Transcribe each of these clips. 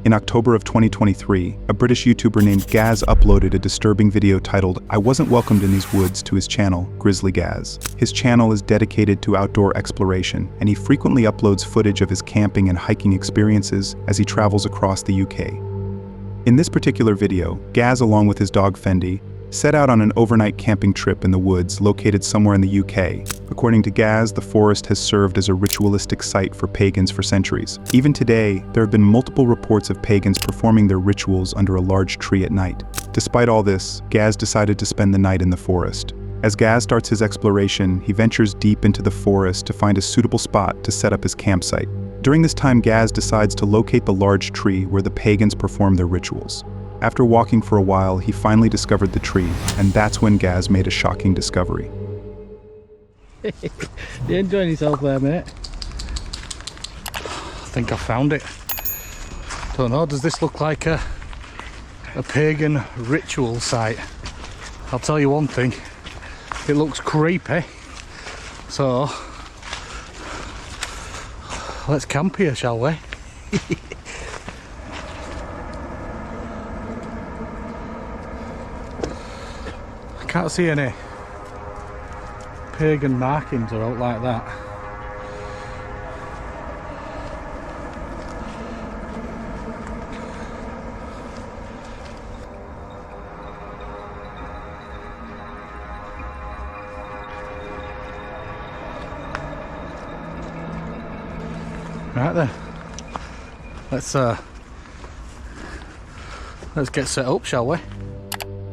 In October of 2023, a British YouTuber named Gaz uploaded a disturbing video titled "I Wasn't Welcomed in These Woods" to his channel, Grizzly Gaz. His channel is dedicated to outdoor exploration, and he frequently uploads footage of his camping and hiking experiences as he travels across the UK. In this particular video, Gaz, along with his dog Fendi, set out on an overnight camping trip in the woods located somewhere in the UK. According to Gaz, the forest has served as a ritualistic site for pagans for centuries. Even today, there have been multiple reports of pagans performing their rituals under a large tree at night. Despite all this, Gaz decided to spend the night in the forest. As Gaz starts his exploration, he ventures deep into the forest to find a suitable spot to set up his campsite. During this time, Gaz decides to locate the large tree where the pagans perform their rituals. After walking for a while, he finally discovered the tree, and that's when Gaz made a shocking discovery. You enjoying yourself there, mate? I think I found it. Don't know, does this look like a pagan ritual site? I'll tell you one thing, it looks creepy. So, let's camp here, shall we? I can't see any pagan markings or out like that. Right then, let's get set up, shall we?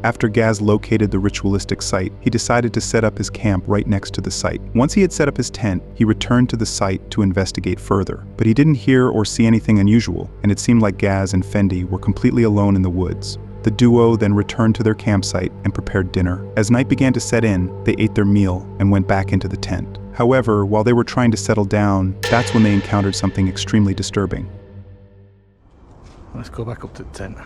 After Gaz located the ritualistic site, he decided to set up his camp right next to the site. Once he had set up his tent, he returned to the site to investigate further. But he didn't hear or see anything unusual, and it seemed like Gaz and Fendi were completely alone in the woods. The duo then returned to their campsite and prepared dinner. As night began to set in, they ate their meal and went back into the tent. However, while they were trying to settle down, that's when they encountered something extremely disturbing. Let's go back up to the tent.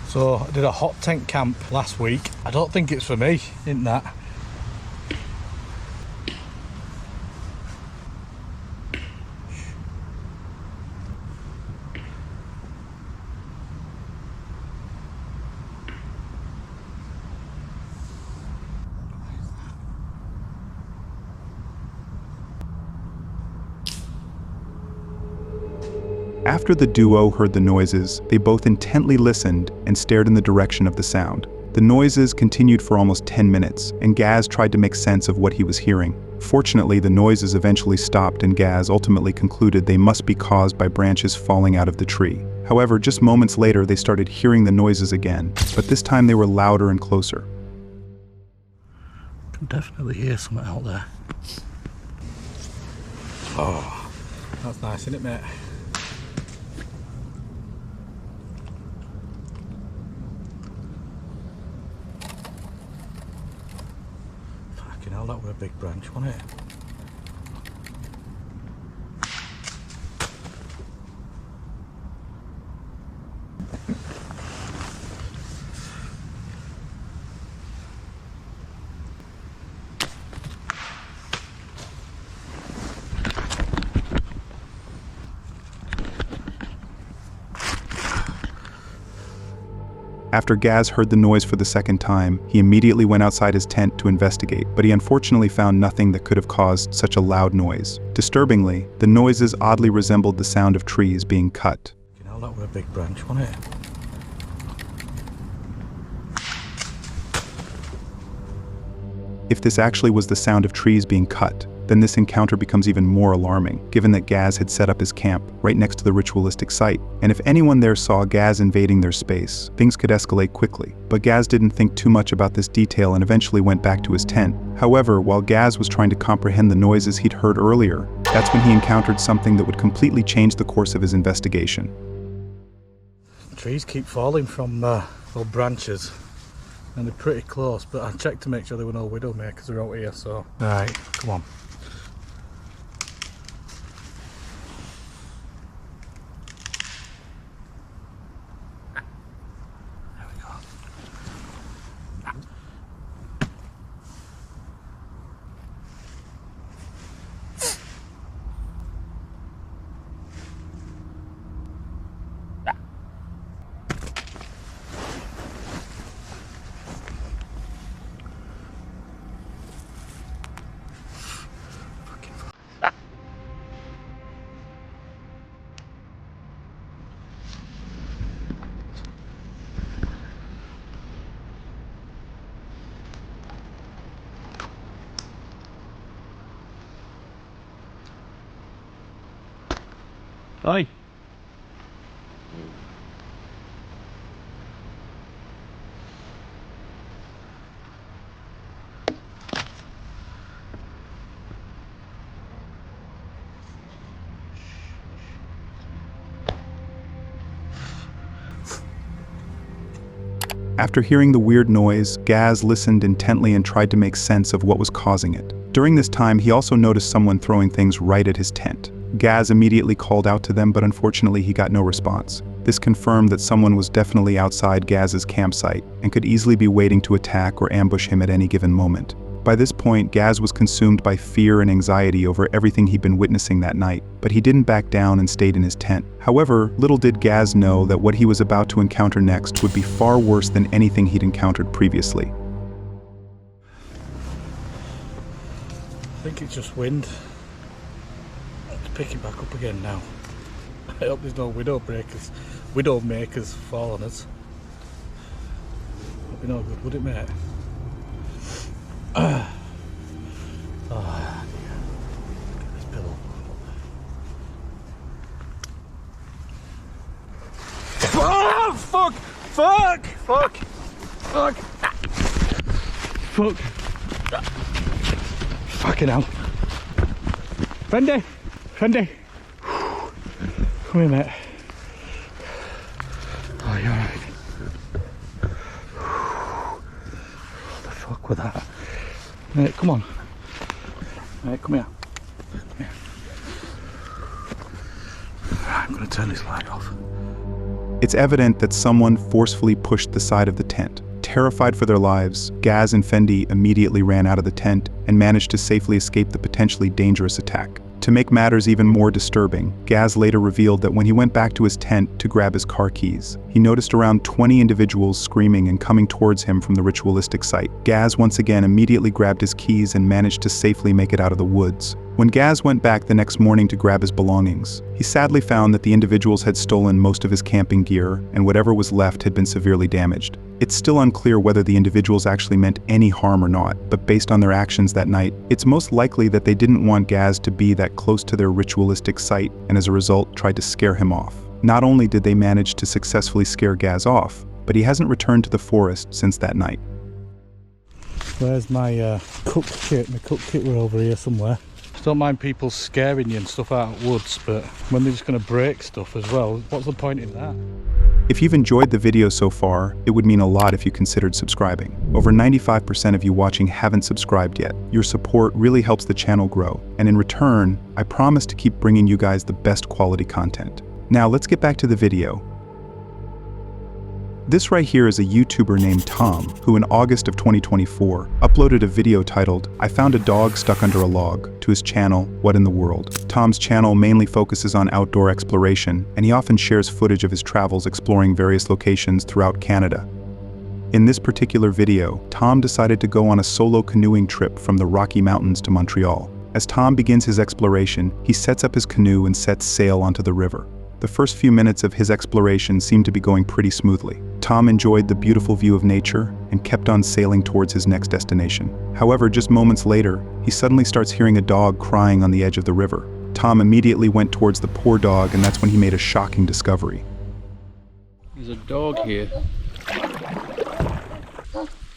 So I did a hot tent camp last week. I don't think it's for me, isn't that? After the duo heard the noises, they both intently listened and stared in the direction of the sound. The noises continued for almost 10 minutes, and Gaz tried to make sense of what he was hearing. Fortunately, the noises eventually stopped, and Gaz ultimately concluded they must be caused by branches falling out of the tree. However, just moments later, they started hearing the noises again, but this time they were louder and closer. I can definitely hear something out there. Oh, that's nice, isn't it, mate? Fucking hell, that were a big branch, wasn't it? After Gaz heard the noise for the second time, he immediately went outside his tent to investigate, but he unfortunately found nothing that could have caused such a loud noise. Disturbingly, the noises oddly resembled the sound of trees being cut. You know, that were a big branch, wasn't it? If this actually was the sound of trees being cut, then this encounter becomes even more alarming, given that Gaz had set up his camp right next to the ritualistic site. And if anyone there saw Gaz invading their space, things could escalate quickly. But Gaz didn't think too much about this detail and eventually went back to his tent. However, while Gaz was trying to comprehend the noises he'd heard earlier, that's when he encountered something that would completely change the course of his investigation. Trees keep falling from little branches, and they're pretty close, but I checked to make sure there were no widowmakers out here, so... Right, come on. Oi! After hearing the weird noise, Gaz listened intently and tried to make sense of what was causing it. During this time, he also noticed someone throwing things right at his tent. Gaz immediately called out to them, but unfortunately he got no response. This confirmed that someone was definitely outside Gaz's campsite and could easily be waiting to attack or ambush him at any given moment. By this point, Gaz was consumed by fear and anxiety over everything he'd been witnessing that night, but he didn't back down and stayed in his tent. However, little did Gaz know that what he was about to encounter next would be far worse than anything he'd encountered previously. I think it's just wind. It's picking back up again now. I hope there's no widowmakers fall on us. Would be no good, would it, mate? Oh, dear. Look at this pillow. Oh, fuck! Fuck! Fuck! Fuck! Fuck! Fucking hell. Fendi! Fendi! Come here, mate. Oh, you're alright. What the fuck was that? Mate, come on. Mate, come here. Come here. Right, I'm gonna turn this light off. It's evident that someone forcefully pushed the side of the tent. Terrified for their lives, Gaz and Fendi immediately ran out of the tent and managed to safely escape the potentially dangerous attack. To make matters even more disturbing, Gaz later revealed that when he went back to his tent to grab his car keys, he noticed around 20 individuals screaming and coming towards him from the ritualistic site. Gaz once again immediately grabbed his keys and managed to safely make it out of the woods. When Gaz went back the next morning to grab his belongings, he sadly found that the individuals had stolen most of his camping gear, and whatever was left had been severely damaged. It's still unclear whether the individuals actually meant any harm or not, but based on their actions that night, it's most likely that they didn't want Gaz to be that close to their ritualistic site, and as a result tried to scare him off. Not only did they manage to successfully scare Gaz off, but he hasn't returned to the forest since that night. Where's my cook kit? My cook kit were over here somewhere. I don't mind people scaring you and stuff out of woods, but when they're just going to break stuff as well, what's the point in that? If you've enjoyed the video so far, it would mean a lot if you considered subscribing. Over 95% of you watching haven't subscribed yet. Your support really helps the channel grow, and in return, I promise to keep bringing you guys the best quality content. Now let's get back to the video. This right here is a YouTuber named Tom, who in August of 2024 uploaded a video titled, "I found a dog stuck under a log," to his channel, What in the World. Tom's channel mainly focuses on outdoor exploration, and he often shares footage of his travels exploring various locations throughout Canada. In this particular video, Tom decided to go on a solo canoeing trip from the Rocky Mountains to Montreal. As Tom begins his exploration, he sets up his canoe and sets sail onto the river. The first few minutes of his exploration seemed to be going pretty smoothly. Tom enjoyed the beautiful view of nature and kept on sailing towards his next destination. However, just moments later, he suddenly starts hearing a dog crying on the edge of the river. Tom immediately went towards the poor dog, and that's when he made a shocking discovery. There's a dog here.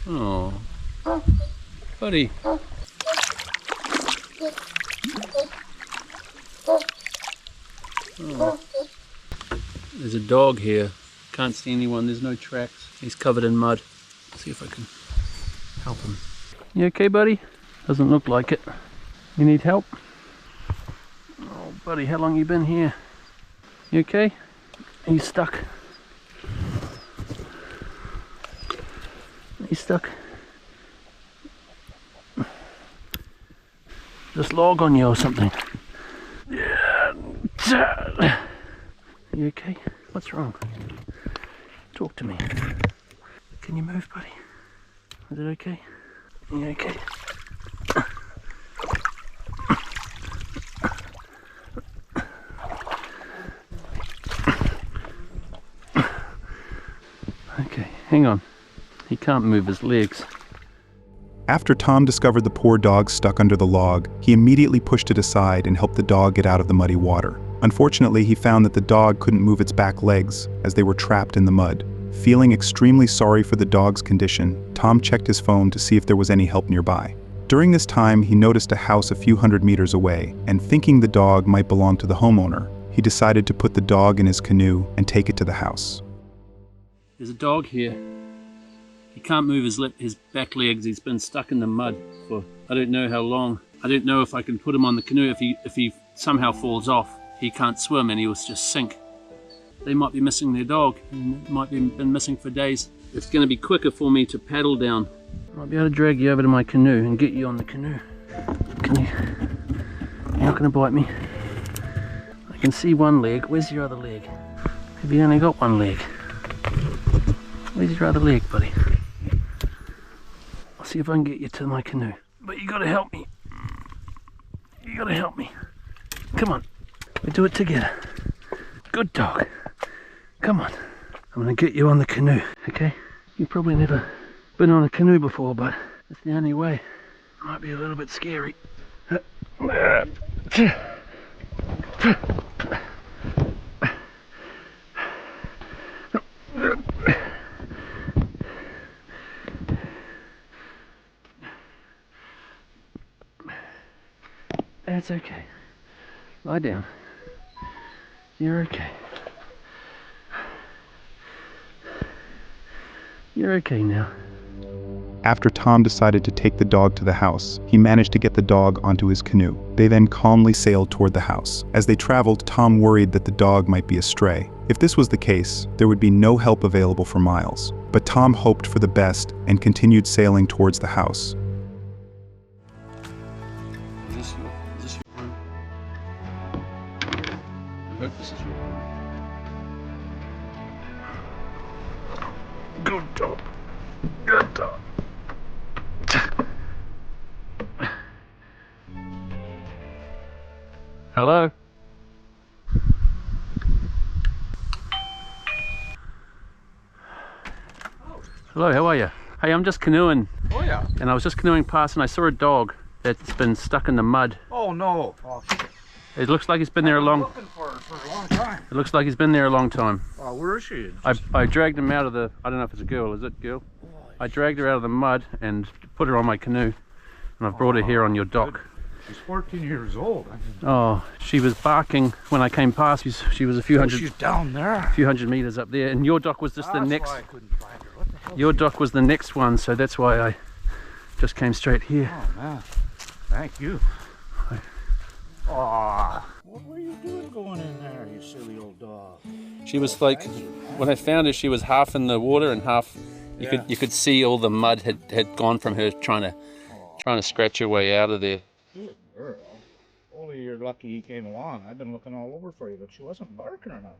Oh, buddy. Oh. There's a dog here. Can't see anyone, there's no tracks. He's covered in mud. Let's see if I can help him. You okay, buddy? Doesn't look like it. You need help? Oh, buddy, how long you been here? You okay? Are you stuck? Are you stuck? Just log on you or something. You okay? What's wrong? Talk to me. Can you move, buddy? Is it okay? Are you okay? Okay, hang on. He can't move his legs. After Tom discovered the poor dog stuck under the log, he immediately pushed it aside and helped the dog get out of the muddy water. Unfortunately, he found that the dog couldn't move its back legs as they were trapped in the mud. Feeling extremely sorry for the dog's condition, Tom checked his phone to see if there was any help nearby. During this time, he noticed a house a few hundred meters away, and thinking the dog might belong to the homeowner, he decided to put the dog in his canoe and take it to the house. There's a dog here. He can't move his back legs. He's been stuck in the mud for I don't know how long. I don't know if I can put him on the canoe. If he somehow falls off, he can't swim and he will just sink. They might be missing their dog. He might be been missing for days. It's going to be quicker for me to paddle down. I'll be able to drag you over to my canoe and get you on the canoe. Can you? You're not going to bite me. I can see one leg. Where's your other leg? Have you only got one leg? Where's your other leg, buddy? I'll see if I can get you to my canoe. But you got to help me. You got to help me. Come on. We do it together. Good dog. Come on. I'm going to get you on the canoe, okay? You've probably never been on a canoe before, but it's the only way. It might be a little bit scary. That's okay. Lie down. You're okay. You're okay now. After Tom decided to take the dog to the house, he managed to get the dog onto his canoe. They then calmly sailed toward the house. As they traveled, Tom worried that the dog might be astray. If this was the case, there would be no help available for miles. But Tom hoped for the best and continued sailing towards the house. Is this your room? I hope this is your room. Good dog. Good dog. Hello? Hello, how are you? Hey, I'm just canoeing. Oh yeah. And I was just canoeing past and I saw a dog that's been stuck in the mud. Oh no. Oh, It looks like he's been there a long... looking for her for a long time. It looks like he's been there a long time. Oh, where is she? I dragged him out of the... I don't know if it's a girl. Is it girl? I dragged her out of the mud and put her on my canoe. And I've brought her here on your dock. She's 14 years old. Oh, she was barking when I came past. She was a few hundred... She's down there. Few hundred meters up there. And your dock was just the That's next... why I couldn't find her. What the hell? Your dock was the next one, so that's why I just came straight here. Oh man. Thank you. Oh. What were you doing going in there, you silly old dog? She was like, when I found her, she was half in the water and half. You could see all the mud had gone from her trying to scratch her way out of there. Good girl. Only you're lucky he came along. I've been looking all over for you, but she wasn't barking or nothing.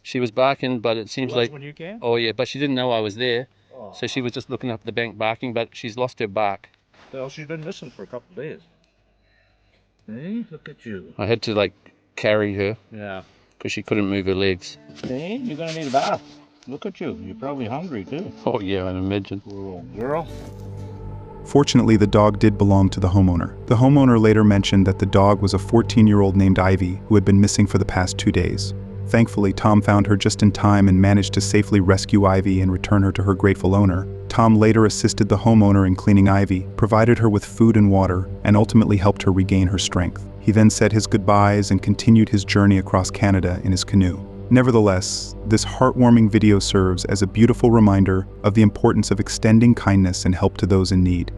She was barking, but it seems like when you came? oh yeah, but she didn't know I was there, Oh. so she was just looking up the bank barking. But she's lost her bark. Well, she's been missing for a couple of days. Hey, look at you. I had to like carry her Yeah. because she couldn't move her legs. Hey, you're gonna need a bath. Look at you. You're probably hungry too. Oh yeah, I imagine. Poor old girl. Fortunately, the dog did belong to the homeowner. The homeowner later mentioned that the dog was a 14-year-old named Ivy who had been missing for the past 2 days. Thankfully, Tom found her just in time and managed to safely rescue Ivy and return her to her grateful owner. Tom later assisted the homeowner in cleaning Ivy, provided her with food and water, and ultimately helped her regain her strength. He then said his goodbyes and continued his journey across Canada in his canoe. Nevertheless, this heartwarming video serves as a beautiful reminder of the importance of extending kindness and help to those in need.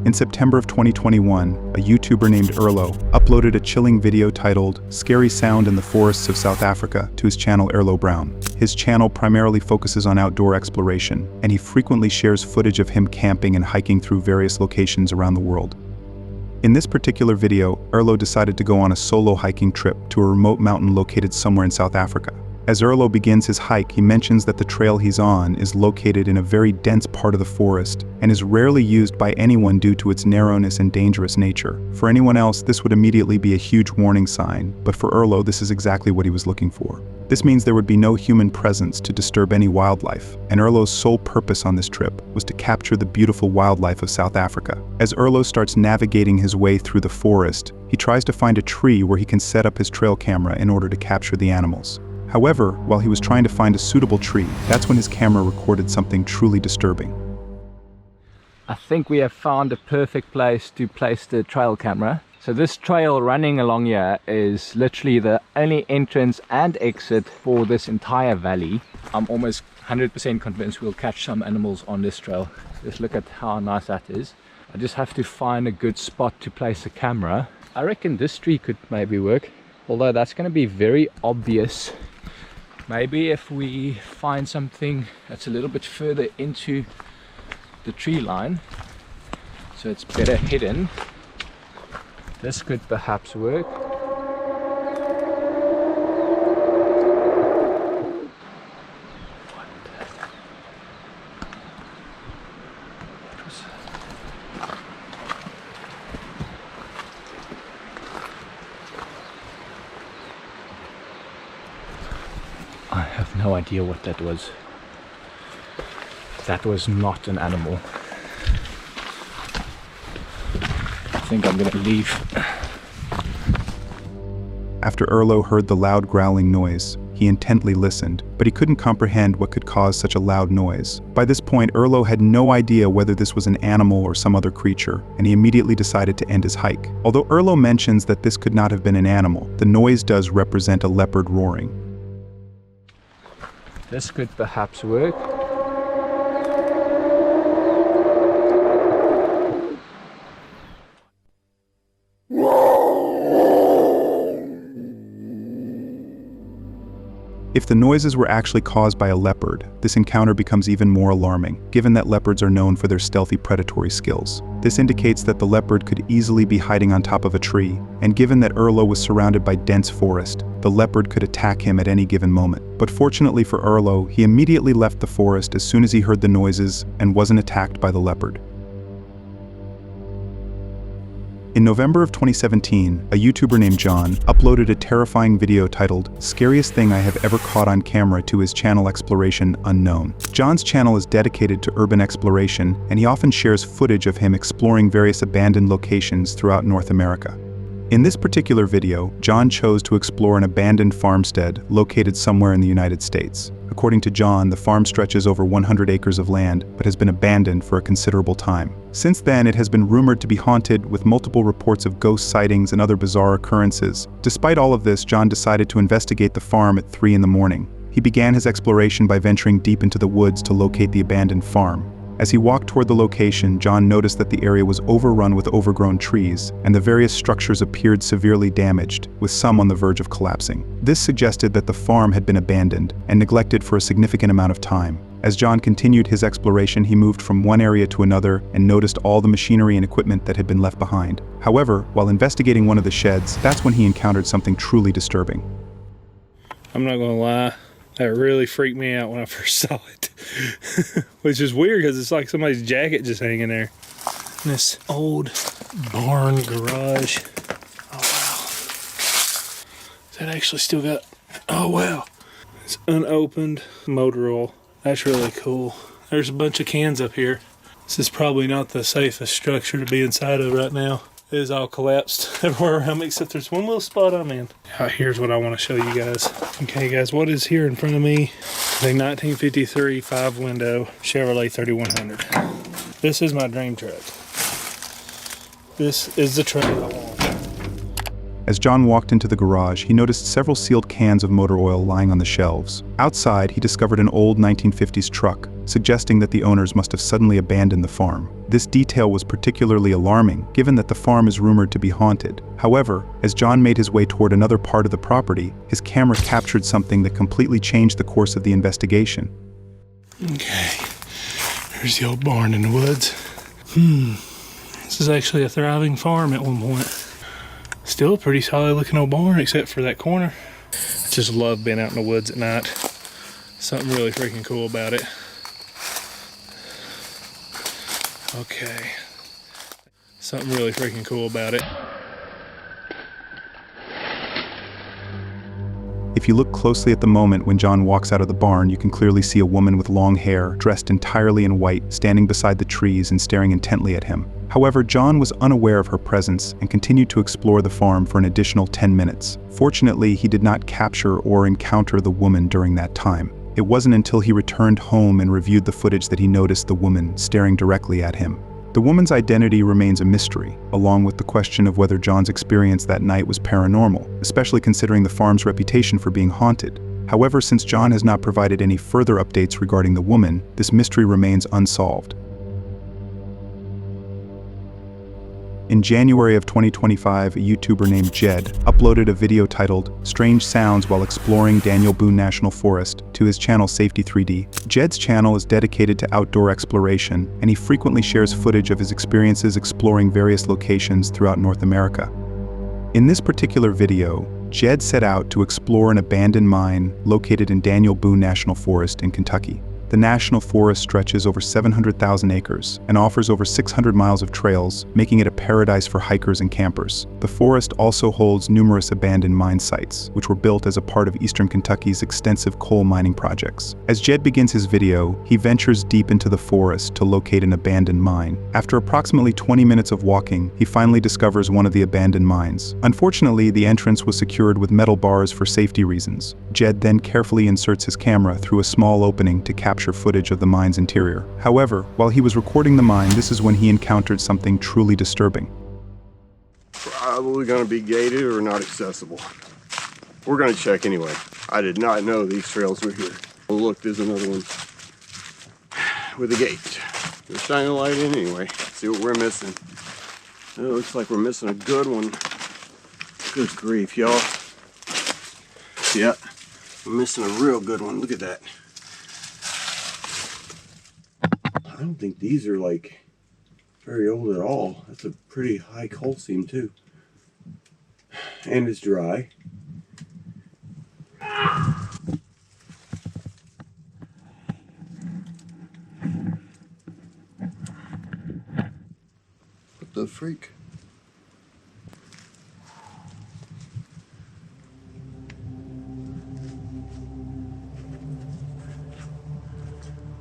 In September of 2021, a YouTuber named Erlo uploaded a chilling video titled "Scary Sound in the Forests of South Africa" to his channel Erlo Brown. His channel primarily focuses on outdoor exploration, and he frequently shares footage of him camping and hiking through various locations around the world. In this particular video, Erlo decided to go on a solo hiking trip to a remote mountain located somewhere in South Africa. As Erlo begins his hike, he mentions that the trail he's on is located in a very dense part of the forest and is rarely used by anyone due to its narrowness and dangerous nature. For anyone else, this would immediately be a huge warning sign, but for Erlo, this is exactly what he was looking for. This means there would be no human presence to disturb any wildlife, and Erlo's sole purpose on this trip was to capture the beautiful wildlife of South Africa. As Erlo starts navigating his way through the forest, he tries to find a tree where he can set up his trail camera in order to capture the animals. However, while he was trying to find a suitable tree, that's when his camera recorded something truly disturbing. I think we have found a perfect place to place the trail camera. So this trail running along here is literally the only entrance and exit for this entire valley. I'm almost 100% convinced we'll catch some animals on this trail. Just look at how nice that is. I just have to find a good spot to place the camera. I reckon this tree could maybe work, although that's going to be very obvious. Maybe if we find something that's a little bit further into the tree line, so it's better hidden, this could perhaps work. I have no idea what that was. That was not an animal. I think I'm gonna leave. After Erlo heard the loud growling noise, he intently listened, but he couldn't comprehend what could cause such a loud noise. By this point, Erlo had no idea whether this was an animal or some other creature, and he immediately decided to end his hike. Although Erlo mentions that this could not have been an animal, the noise does represent a leopard roaring. This could perhaps work. If the noises were actually caused by a leopard, this encounter becomes even more alarming, given that leopards are known for their stealthy predatory skills. This indicates that the leopard could easily be hiding on top of a tree, and given that Erlo was surrounded by dense forest, the leopard could attack him at any given moment. But fortunately for Erlo, he immediately left the forest as soon as he heard the noises and wasn't attacked by the leopard. In November of 2017, a YouTuber named John uploaded a terrifying video titled "Scariest Thing I Have Ever Caught on Camera" to his channel Exploration Unknown. John's channel is dedicated to urban exploration, and he often shares footage of him exploring various abandoned locations throughout North America. In this particular video, John chose to explore an abandoned farmstead located somewhere in the United States. According to John, the farm stretches over 100 acres of land, but has been abandoned for a considerable time. Since then, it has been rumored to be haunted, with multiple reports of ghost sightings and other bizarre occurrences. Despite all of this, John decided to investigate the farm at 3 in the morning. He began his exploration by venturing deep into the woods to locate the abandoned farm. As he walked toward the location, John noticed that the area was overrun with overgrown trees, and the various structures appeared severely damaged, with some on the verge of collapsing. This suggested that the farm had been abandoned and neglected for a significant amount of time. As John continued his exploration, he moved from one area to another and noticed all the machinery and equipment that had been left behind. However, while investigating one of the sheds, that's when he encountered something truly disturbing. I'm not gonna lie, that really freaked me out when I first saw it. Which is weird because it's like somebody's jacket just hanging there. And this old barn garage. Oh wow. That actually still got, oh wow. It's unopened motor oil. That's really cool. There's a bunch of cans up here. This is probably not the safest structure to be inside of right now. It is all collapsed everywhere around me except there's one little spot I'm in. Here's what I want to show you guys. Okay guys, what is here in front of me? The 1953 5-window Chevrolet 3100. This is my dream truck. This is the truck I want. As John walked into the garage, he noticed several sealed cans of motor oil lying on the shelves. Outside, he discovered an old 1950s truck, suggesting that the owners must have suddenly abandoned the farm. This detail was particularly alarming, given that the farm is rumored to be haunted. However, as John made his way toward another part of the property, his camera captured something that completely changed the course of the investigation. Okay, there's the old barn in the woods. This is actually a thriving farm at one point. Still a pretty solid looking old barn, except for that corner. I just love being out in the woods at night. Something really freaking cool about it. Okay. Something really freaking cool about it. If If you look closely at the moment when John walks out of the barn, you can clearly see a woman with long hair, dressed entirely in white, standing beside the trees and staring intently at him. However, John was unaware of her presence and continued to explore the farm for an additional 10 minutes. Fortunately, he did not capture or encounter the woman during that time. It wasn't until he returned home and reviewed the footage that he noticed the woman staring directly at him. The woman's identity remains a mystery, along with the question of whether John's experience that night was paranormal, especially considering the farm's reputation for being haunted. However, since John has not provided any further updates regarding the woman, this mystery remains unsolved. In January of 2025, a YouTuber named Jed uploaded a video titled "Strange Sounds While Exploring Daniel Boone National Forest" to his channel Safety 3D. Jed's channel is dedicated to outdoor exploration, and he frequently shares footage of his experiences exploring various locations throughout North America. In this particular video, Jed set out to explore an abandoned mine located in Daniel Boone National Forest in Kentucky. The national forest stretches over 700,000 acres and offers over 600 miles of trails, making it a paradise for hikers and campers. The forest also holds numerous abandoned mine sites, which were built as a part of eastern Kentucky's extensive coal mining projects. As Jed begins his video, he ventures deep into the forest to locate an abandoned mine. After approximately 20 minutes of walking, he finally discovers one of the abandoned mines. Unfortunately, the entrance was secured with metal bars for safety reasons. Jed then carefully inserts his camera through a small opening to capture footage of the mine's interior. However, while he was recording the mine, this is when he encountered something truly disturbing. Probably going to be gated or not accessible. We're going to check anyway. I did not know these trails were here. Oh, look, there's another one with a gate. We'll shine a light in anyway. See what we're missing. It looks like we're missing a good one. Good grief, y'all. Yeah, we're missing a real good one. Look at that. I don't think these are like very old at all. That's a pretty high coal seam too. And it's dry. What the freak?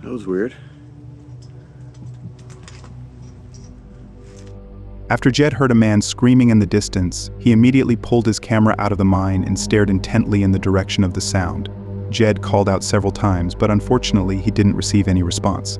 That was weird. After Jed heard a man screaming in the distance, he immediately pulled his camera out of the mine and stared intently in the direction of the sound. Jed called out several times, but unfortunately he didn't receive any response.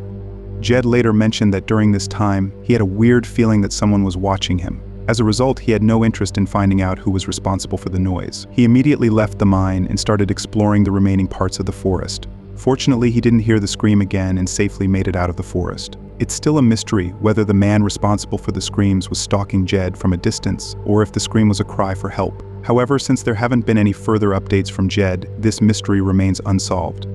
Jed later mentioned that during this time, he had a weird feeling that someone was watching him. As a result, he had no interest in finding out who was responsible for the noise. He immediately left the mine and started exploring the remaining parts of the forest. Fortunately, he didn't hear the scream again and safely made it out of the forest. It's still a mystery whether the man responsible for the screams was stalking Jed from a distance, or if the scream was a cry for help. However, since there haven't been any further updates from Jed, this mystery remains unsolved.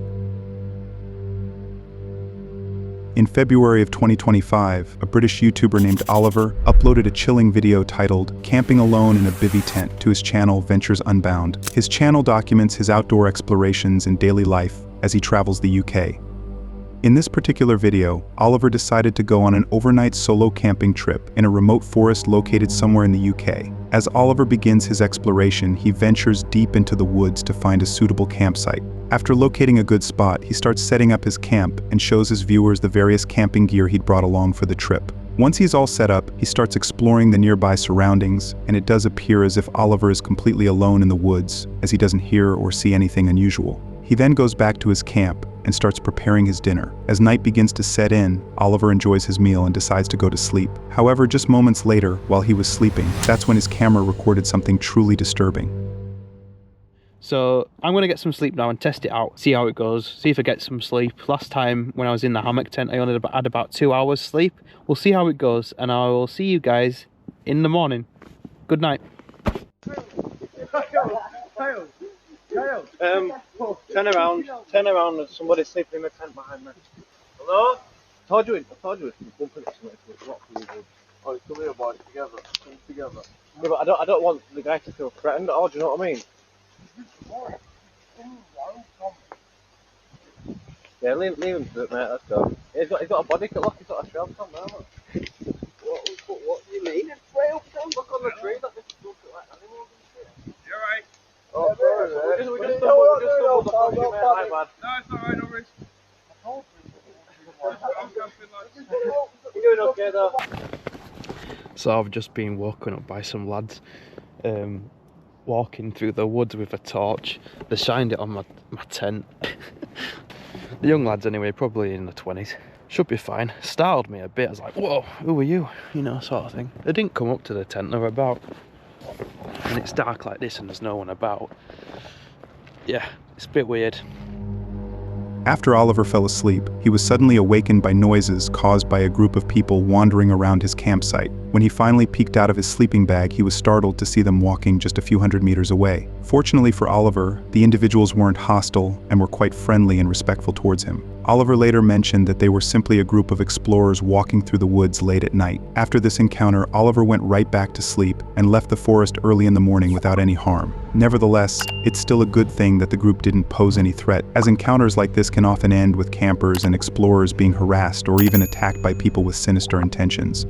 In February of 2025, a British YouTuber named Oliver uploaded a chilling video titled "Camping Alone in a Bivvy Tent" to his channel Ventures Unbound. His channel documents his outdoor explorations and daily life as he travels the UK. In this particular video, Oliver decided to go on an overnight solo camping trip in a remote forest located somewhere in the UK. As Oliver begins his exploration, he ventures deep into the woods to find a suitable campsite. After locating a good spot, he starts setting up his camp and shows his viewers the various camping gear he'd brought along for the trip. Once he's all set up, he starts exploring the nearby surroundings, and it does appear as if Oliver is completely alone in the woods, as he doesn't hear or see anything unusual. He then goes back to his camp and starts preparing his dinner. As night begins to set in, Oliver enjoys his meal and decides to go to sleep. However, just moments later, while he was sleeping, that's when his camera recorded something truly disturbing. So I'm going to get some sleep now and test it out, see how it goes, see if I get some sleep. Last time when I was in the hammock tent, I only had about 2 hours sleep. We'll see how it goes, and I will see you guys in the morning. Good night. Turn around, there's somebody sleeping in the tent behind me. Hello? I told you it was bumping it to it, rock for you, dude. Oh, come here, boys, together. Come together. Yeah, but I don't want the guy to feel threatened at all, do you know what I mean? Yeah, leave him to it, mate, let's go. He's got a body cut, look, he's got a trail cam there, look. What do you mean? A trail cam? Look on the tree, that this looks like animals and shit. You're right. Oh, sorry, mate. We just fuck you, mate, my bad. No, it's alright, no worries. You're doing okay though. So I've just been woken up by some lads walking through the woods with a torch. They shined it on my tent. The young lads anyway, probably in the 20s. Should be fine. Startled me a bit. I was like, whoa, who are you? You know, sort of thing. They didn't come up to the tent, they were about. And it's dark like this and there's no one about. Yeah, it's a bit weird. After Oliver fell asleep, he was suddenly awakened by noises caused by a group of people wandering around his campsite. When he finally peeked out of his sleeping bag, he was startled to see them walking just a few hundred meters away. Fortunately for Oliver, the individuals weren't hostile and were quite friendly and respectful towards him. Oliver later mentioned that they were simply a group of explorers walking through the woods late at night. After this encounter, Oliver went right back to sleep and left the forest early in the morning without any harm. Nevertheless, it's still a good thing that the group didn't pose any threat, as encounters like this can often end with campers and explorers being harassed or even attacked by people with sinister intentions.